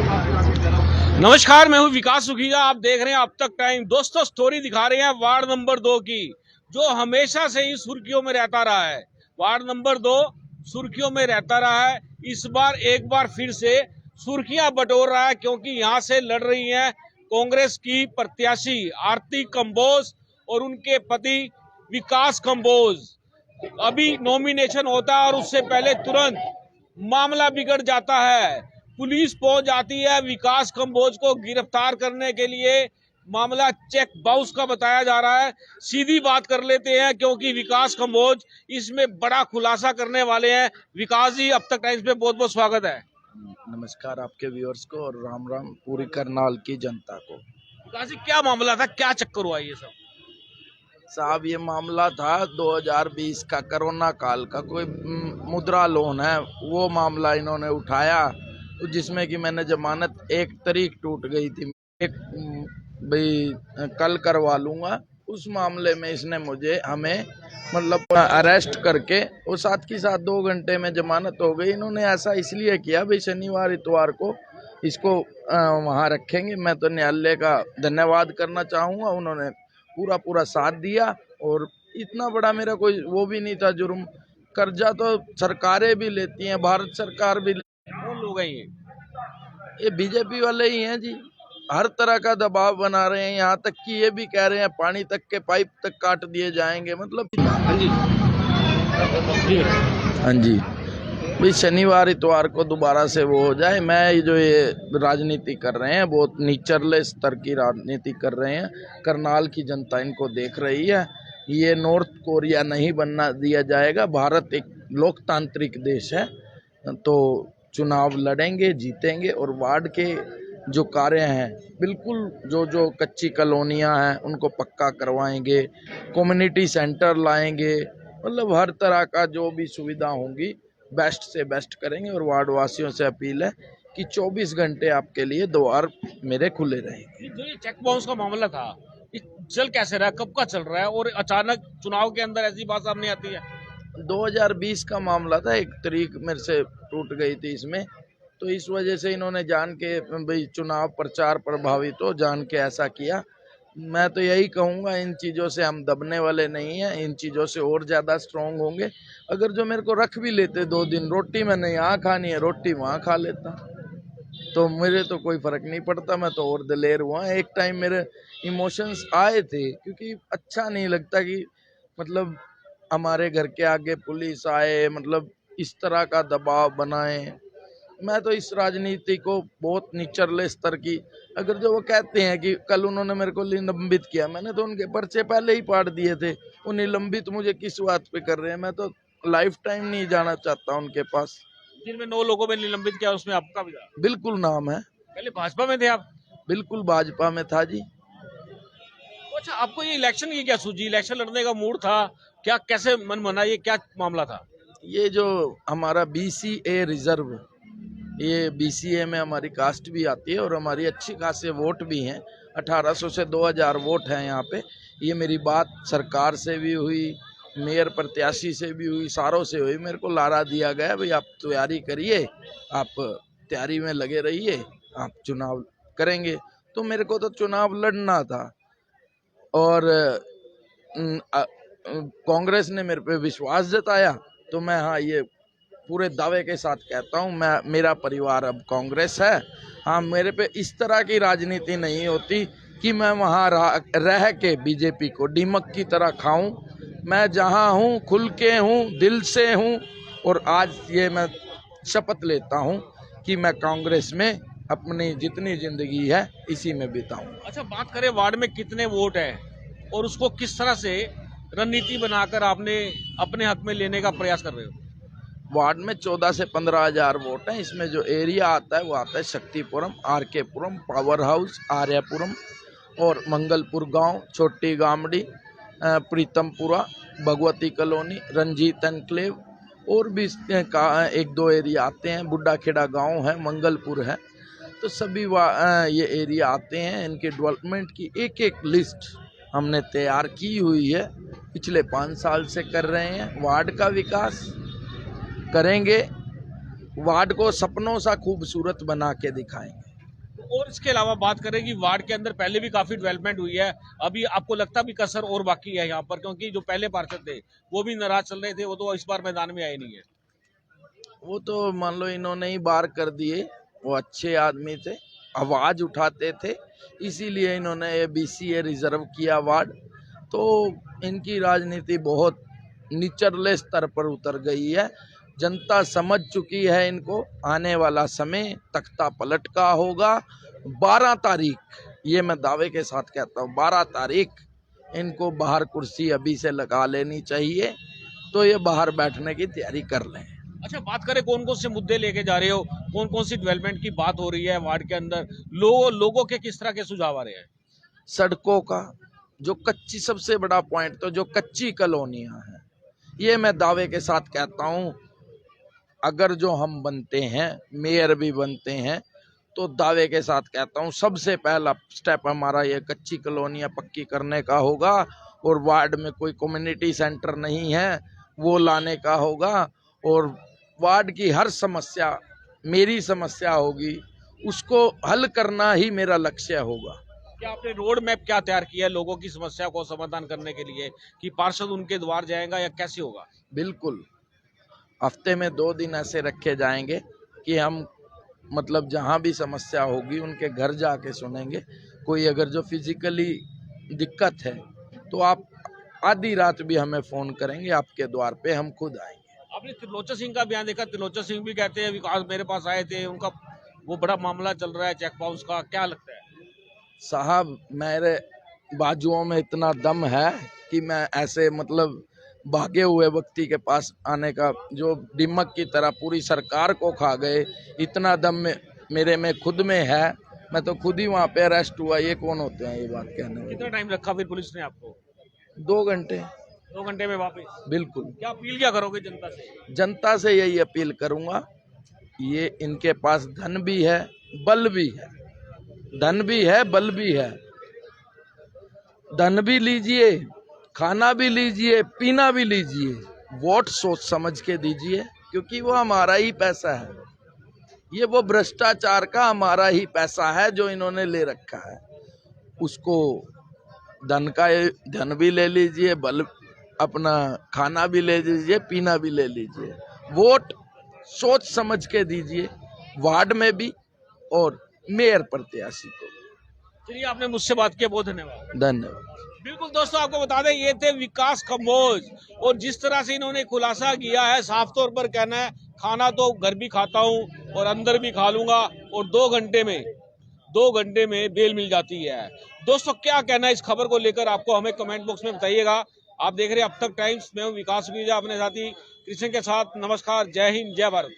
नमस्कार, मैं हूं विकास सुखीजा। आप देख रहे हैं अब तक टाइम। दोस्तों, स्टोरी दिखा रहे हैं वार्ड नंबर 2 की, जो हमेशा से ही सुर्खियों में रहता रहा है। वार्ड नंबर 2 सुर्खियों में रहता रहा है। इस बार एक बार फिर से सुर्खियां बटोर रहा है, क्योंकि यहां से लड़ रही हैं कांग्रेस की प्रत्याशी आरती कंबोज और उनके पति विकास कंबोज। अभी नॉमिनेशन होता है और उससे पहले तुरंत मामला बिगड़ जाता है। पुलिस पहुंच जाती है विकास कंबोज को गिरफ्तार करने के लिए। मामला चेक बाउंस का बताया जा रहा है। सीधी बात कर लेते हैं, क्योंकि विकास कंबोज इसमें बड़ा खुलासा करने वाले हैं। विकास जी, अब तक टाइम्स पे बहुत बहुत स्वागत है। नमस्कार आपके व्यूअर्स को और राम राम पूरी करनाल की जनता को। विकास जी, क्या मामला था, क्या चक्कर हुआ ये सब? साहब, ये मामला था 2020 का, कोरोना काल का। कोई मुद्रा लोन है, वो मामला इन्होंने उठाया, जिसमें कि मैंने जमानत 1 तारीख टूट गई थी। एक भाई कल करवा लूंगा। उस मामले में इसने हमें मतलब अरेस्ट करके और साथ के साथ 2 घंटे में जमानत हो गई। इन्होंने ऐसा इसलिए किया भाई शनिवार इतवार को इसको वहाँ रखेंगे। मैं तो न्यायालय का धन्यवाद करना चाहूँगा, उन्होंने पूरा साथ दिया। और इतना बड़ा मेरा कोई वो भी नहीं था जुर्म। कर्जा तो सरकारें भी लेती हैं, भारत सरकार भी। कौन लोग हैं ये बीजेपी वाले ही हैं जी। हर तरह का दबाव बना रहे हैं, यहाँ तक कि ये भी कह रहे हैं पानी तक के पाइप तक काट दिए जाएंगे। मतलब हाँ जी, हाँ जी, भाई शनिवार इतवार को दोबारा से वो हो जाए। मैं जो ये राजनीति कर रहे हैं, बहुत निचले स्तर की राजनीति कर रहे हैं। करनाल की जनता इनको देख रही है। ये नॉर्थ कोरिया नहीं बनना दिया जाएगा। भारत एक लोकतांत्रिक देश है, तो चुनाव लड़ेंगे, जीतेंगे। और वार्ड के जो कार्य हैं, बिल्कुल जो कच्ची कॉलोनियां हैं उनको पक्का करवाएंगे, कम्युनिटी सेंटर लाएंगे। मतलब हर तरह का जो भी सुविधा होंगी बेस्ट से बेस्ट करेंगे। और वार्ड वासियों से अपील है कि 24 घंटे आपके लिए द्वार मेरे खुले रहेंगे। जो ये चेक बाउंस का मामला था, ये चल कैसे रहा है, कब का चल रहा है, और अचानक चुनाव के अंदर ऐसी बात सामने आती है? 2020 का मामला था, 1 तारीख मेरे से टूट गई थी इसमें। तो इस वजह से इन्होंने जान के भाई चुनाव प्रचार प्रभावित हो जान के ऐसा किया। मैं तो यही कहूँगा, इन चीज़ों से हम दबने वाले नहीं हैं, इन चीज़ों से और ज़्यादा स्ट्रॉन्ग होंगे। अगर जो मेरे को रख भी लेते 2 दिन, रोटी मैंने यहाँ खानी है, रोटी वहाँ खा लेता, तो मेरे तो कोई फ़र्क नहीं पड़ता। मैं तो और दिलेर हुआ। एक टाइम मेरे इमोशंस आए थे, क्योंकि अच्छा नहीं लगता कि मतलब हमारे घर के आगे पुलिस आए, मतलब इस तरह का दबाव बनाए। मैं तो इस राजनीति को बहुत निचले स्तर की, अगर जो वो कहते हैं कि कल उन्होंने मेरे को निलंबित किया, मैंने तो उनके पर्चे पहले ही पाड़ दिए थे। वो निलंबित मुझे किस बात पे कर रहे हैं? मैं तो लाइफ टाइम नहीं जाना चाहता उनके पास। जिनमें 9 लोगों में निलंबित किया, उसमें आपका भी था? बिल्कुल नाम है। पहले भाजपा में थे आप? बिल्कुल भाजपा में था जी। अच्छा, आपको ये इलेक्शन की क्या सूझी? इलेक्शन लड़ने का मूड था क्या? कैसे मन बना? ये क्या मामला था? ये जो हमारा BCA रिजर्व, ये BCA में हमारी कास्ट भी आती है और हमारी अच्छी खासे वोट भी हैं। 1800 से 2000 वोट हैं यहाँ पे। ये मेरी बात सरकार से भी हुई, मेयर प्रत्याशी से भी हुई, सारों से हुई। मेरे को लारा दिया गया, भाई आप तैयारी करिए, आप तैयारी में लगे रहिए, आप चुनाव करेंगे। तो मेरे को तो चुनाव लड़ना था। और कांग्रेस ने मेरे पे विश्वास जताया, तो मैं हाँ ये पूरे दावे के साथ कहता हूँ, मेरा परिवार अब कांग्रेस है। हाँ, मेरे पे इस तरह की राजनीति नहीं होती कि मैं वहाँ रह के बीजेपी को दीमक की तरह खाऊं। मैं जहाँ हूँ खुल के हूँ, दिल से हूँ। और आज ये मैं शपथ लेता हूँ कि मैं कांग्रेस में अपनी जितनी जिंदगी है इसी में बिताऊं। अच्छा, बात करें वार्ड में कितने वोट है और उसको किस तरह से रणनीति बनाकर आपने अपने हक में लेने का प्रयास कर रहे हो? वार्ड में 14 से 15 हजार वोट हैं। इसमें जो एरिया आता है वो आता है शक्तिपुरम, RK पुरम, पावर हाउस, आर्यपुरम और मंगलपुर गांव, छोटी गामड़ी, प्रीतमपुरा, भगवती कॉलोनी, रंजीत एनक्लेव और भी 1-2 एरिया आते हैं। बुड्ढा खेड़ा गाँव है, मंगलपुर है। तो सभी ये एरिया आते हैं। इनके डेवलपमेंट की एक लिस्ट हमने तैयार की हुई है। पिछले 5 साल से कर रहे हैं। वार्ड का विकास करेंगे, वार्ड को सपनों सा खूबसूरत बना के दिखाएंगे। और इसके अलावा बात करें कि वार्ड के अंदर पहले भी काफी डेवलपमेंट हुई है, अभी आपको लगता भी कसर और बाकी है यहाँ पर, क्योंकि जो पहले पार्षद थे वो भी नाराज चल रहे थे, वो तो इस बार मैदान में आए नहीं है। वो तो मान लो इन्होंने ही बार कर दिए। वो अच्छे आदमी थे, आवाज उठाते थे, इसीलिए इन्होंने ये BCA रिजर्व किया वार्ड। तो इनकी राजनीति बहुत निचले स्तर पर उतर गई है। जनता समझ चुकी है इनको। आने वाला समय तख्ता पलट का होगा। 12 तारीख, ये मैं दावे के साथ कहता हूँ, 12 तारीख इनको बाहर कुर्सी अभी से लगा लेनी चाहिए, तो ये बाहर बैठने की तैयारी कर लें। अच्छा, बात करें कौन कौन से मुद्दे लेके जा रहे हो, कौन कौन सी डेवलपमेंट की बात हो रही है वार्ड के अंदर, लोगों के किस तरह के सुझाव आ रहे हैं? सड़कों का जो कच्ची, सबसे बड़ा पॉइंट तो जो कच्ची कॉलोनियां हैं, ये मैं दावे के साथ कहता हूँ, अगर जो हम बनते हैं, मेयर भी बनते हैं, तो दावे के साथ कहता हूँ सबसे पहला स्टेप हमारा ये कच्ची कॉलोनियां पक्की करने का होगा। और वार्ड में कोई कम्युनिटी सेंटर नहीं है, वो लाने का होगा। और वार्ड की हर समस्या मेरी समस्या होगी, उसको हल करना ही मेरा लक्ष्य होगा। क्या आपने रोड मैप क्या तैयार किया है लोगों की समस्या को समाधान करने के लिए, कि पार्षद उनके द्वार जाएगा या कैसे होगा? बिल्कुल, हफ्ते में 2 दिन ऐसे रखे जाएंगे कि हम मतलब जहाँ भी समस्या होगी उनके घर जाके सुनेंगे। कोई अगर जो फिजिकली दिक्कत है तो आप आधी रात भी हमें फोन करेंगे, आपके द्वार पे हम खुद आएंगे। आपने त्रिलोचन सिंह का बयान देखा, त्रिलोचन सिंह भी कहते हैं विकास मेरे पास आए थे, उनका वो बड़ा मामला चल रहा है चेक बाउंस का, क्या लगता है? साहब, मेरे बाजुओं में इतना दम है कि मैं ऐसे मतलब भागे हुए व्यक्ति के पास आने का, जो दिमक की तरह पूरी सरकार को खा गए, इतना दम में मेरे में खुद में है। मैं तो खुद ही वहाँ पे अरेस्ट हुआ। ये कौन होते हैं ये बात कहने कितना वाले? टाइम रखा फिर पुलिस ने आपको? 2 घंटे। 2 घंटे में वापस? बिल्कुल। क्या अपील क्या करोगे जनता से? जनता से यही अपील करूंगा, ये इनके पास धन भी है, बल भी है। धन भी है, बल भी है। धन भी लीजिए, खाना भी लीजिए, पीना भी लीजिए, वोट सोच समझ के दीजिए, क्योंकि वो हमारा ही पैसा है। ये वो भ्रष्टाचार का हमारा ही पैसा है जो इन्होंने ले रखा है। उसको धन भी ले लीजिए, बल अपना खाना भी ले लीजिए, पीना भी ले लीजिए। वोट सोच समझ के दीजिए, वार्ड में भी और मेयर प्रत्याशी को। चलिए, आपने मुझसे बात किया, बहुत धन्यवाद। धन्यवाद। बिल्कुल दोस्तों, आपको बता दें ये थे विकास कंबोज, और जिस तरह से इन्होंने खुलासा किया है, साफ तौर पर कहना है खाना तो घर भी खाता हूं और अंदर भी खा लूंगा, और 2 घंटे में बेल मिल जाती है। दोस्तों, क्या कहना है इस खबर को लेकर आपको हमें कमेंट बॉक्स में बताइएगा। आप देख रहे हैं अब तक टाइम्स, मैं हूं विकास सुखीजा, अपने साथी कृष्ण के साथ। नमस्कार, जय हिंद, जय भारत।